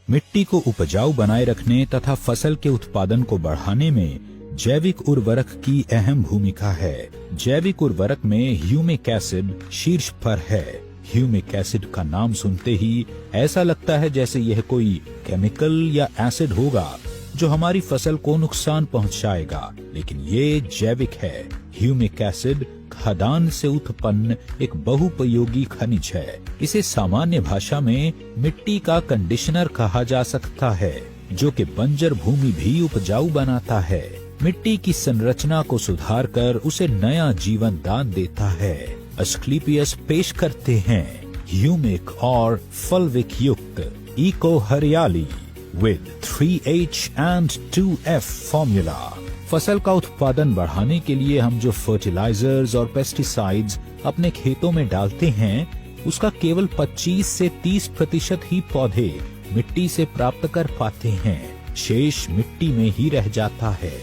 मिट्टी को उपजाऊ बनाए रखने तथा फसल के उत्पादन को बढ़ाने में जैविक उर्वरक की अहम भूमिका है। जैविक उर्वरक में ह्यूमिक एसिड शीर्ष पर है। ह्यूमिक एसिड का नाम सुनते ही ऐसा लगता है जैसे यह कोई केमिकल या एसिड होगा जो हमारी फसल को नुकसान पहुंचाएगा, लेकिन ये जैविक है। ह्यूमिक एसिड खदान से उत्पन्न एक बहुपयोगी खनिज है। इसे सामान्य भाषा में मिट्टी का कंडीशनर कहा जा सकता है, जो कि बंजर भूमि भी उपजाऊ बनाता है। मिट्टी की संरचना को सुधार कर उसे नया जीवन दान देता है। अस्क्लेपियस पेश करते हैं ह्यूमिक और फल्विक युक्त इको हरियाली with 3H and 2F formula. फसल का उत्पादन बढ़ाने के लिए हम जो फर्टिलाइजर्स और पेस्टिसाइड्स अपने खेतों में डालते हैं, उसका केवल 25 से 30% ही पौधे मिट्टी से प्राप्त कर पाते हैं। शेष मिट्टी में ही रह जाता है।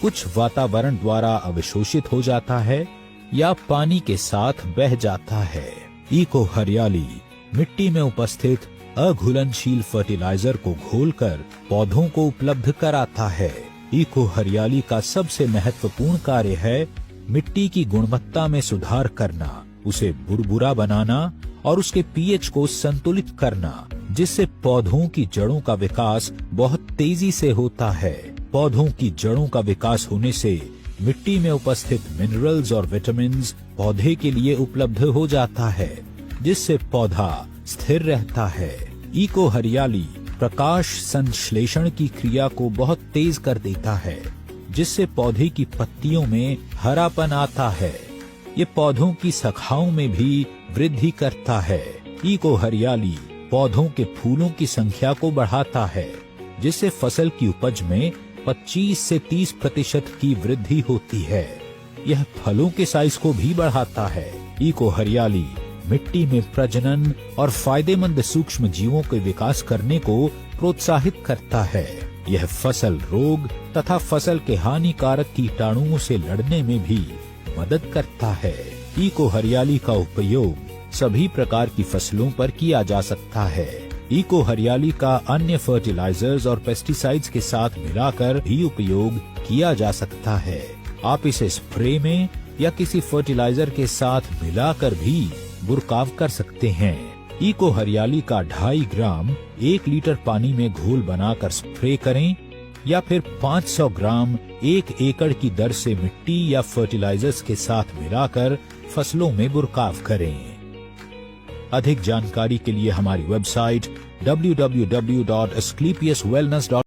कुछ वातावरण द्वारा अवशोषित हो जाता है या पानी के साथ बह जाता है। इको हरियाली मिट्टी में उपस्थित अघुलनशील फर्टिलाइजर को घोलकर पौधों को उपलब्ध कराता है। इको हरियाली का सबसे महत्वपूर्ण कार्य है मिट्टी की गुणवत्ता में सुधार करना, उसे बुरबुरा बनाना और उसके पीएच को संतुलित करना, जिससे पौधों की जड़ों का विकास बहुत तेजी से होता है। पौधों की जड़ों का विकास होने से मिट्टी में उपस्थित मिनरल्स और विटामिन्स पौधे के लिए उपलब्ध हो जाता है, जिससे पौधा स्थिर रहता है। इको हरियाली प्रकाश संश्लेषण की क्रिया को बहुत तेज कर देता है, जिससे पौधे की पत्तियों में हरापन आता है। ये पौधों की शाखाओं में भी वृद्धि करता है। इको हरियाली पौधों के फूलों की संख्या को बढ़ाता है, जिससे फसल की उपज में 25 से 30% की वृद्धि होती है। यह फलों के साइज को भी बढ़ाता है। इको हरियाली मिट्टी में प्रजनन और फायदेमंद सूक्ष्म जीवों के विकास करने को प्रोत्साहित करता है। यह फसल रोग तथा फसल के हानिकारक कीटाणुओं से लड़ने में भी मदद करता है। इको हरियाली का उपयोग सभी प्रकार की फसलों पर किया जा सकता है। इको हरियाली का अन्य फर्टिलाइजर्स और पेस्टिसाइड्स के साथ मिलाकर भी उपयोग किया जा सकता है। आप इसे स्प्रे में या किसी फर्टिलाइजर के साथ मिलाकर भी बुरकाव कर सकते हैं। इको हरियाली का 2.5 ग्राम 1 लीटर पानी में घोल बनाकर स्प्रे करें या फिर 500 ग्राम 1 एकड़ की दर से मिट्टी या फर्टिलाइजर्स के साथ मिलाकर फसलों में बुरकाव करें। अधिक जानकारी के लिए हमारी वेबसाइट www.asclepiuswellness